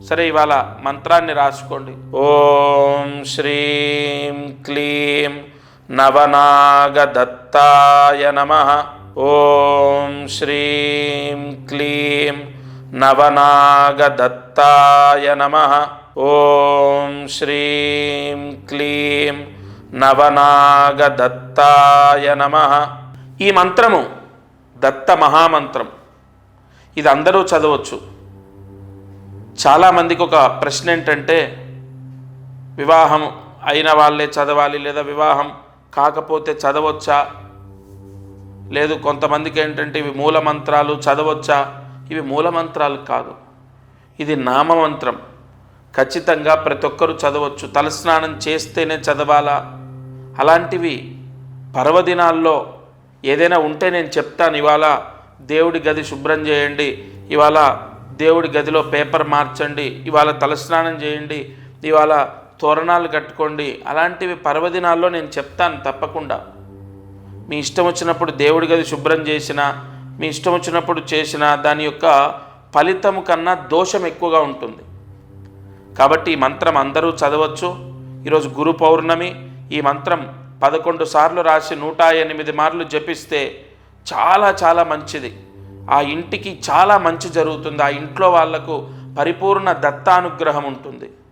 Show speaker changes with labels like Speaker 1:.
Speaker 1: సరే, ఇవాళ మంత్రాన్ని రాసుకోండి. ఓం శ్రీం క్లీం నవనాగదత్తాయ నమః. ఓం శ్రీం క్లీం నవనాగదత్తాయ నమః. ఓం శ్రీం క్లీం నవనాగదత్తాయ నమః. ఈ మంత్రము దత్త మహామంత్రం. ఇది అందరూ చదవచ్చు. చాలామందికి ఒక ప్రశ్న ఏంటంటే, వివాహం అయిన వాళ్ళే చదవాలి లేదా వివాహం కాకపోతే చదవచ్చా? లేదు, కొంతమందికి ఏంటంటే ఇవి మూలమంత్రాలు చదవచ్చా? ఇవి మూలమంత్రాలు కాదు, ఇది నామమంత్రం. ఖచ్చితంగా ప్రతి ఒక్కరూ చదవచ్చు. తలస్నానం చేస్తేనే చదవాలా? అలాంటివి పర్వదినాల్లో ఏదైనా ఉంటే నేను చెప్తాను. ఇవాళ దేవుడి గది శుభ్రం చేయండి, ఇవాళ దేవుడి గదిలో పేపర్ మార్చండి, ఇవాళ తలస్నానం చేయండి, ఇవాళ తోరణాలు కట్టుకోండి. అలాంటివి పర్వదినాల్లో నేను చెప్తాను తప్పకుండా. మీ ఇష్టం వచ్చినప్పుడు దేవుడి గది శుభ్రం చేసినా, మీ ఇష్టం వచ్చినప్పుడు చేసినా దాని యొక్క ఫలితము కన్నా దోషం ఎక్కువగా ఉంటుంది. కాబట్టి ఈ మంత్రం అందరూ చదవచ్చు. ఈరోజు గురు పౌర్ణమి. ఈ మంత్రం 11 సార్లు రాసి 108 మార్లు జపిస్తే చాలా చాలా మంచిది. ఆ ఇంటికి చాలా మంచి జరుగుతుంది. ఆ ఇంట్లో వాళ్లకు పరిపూర్ణ దత్తానుగ్రహం ఉంటుంది.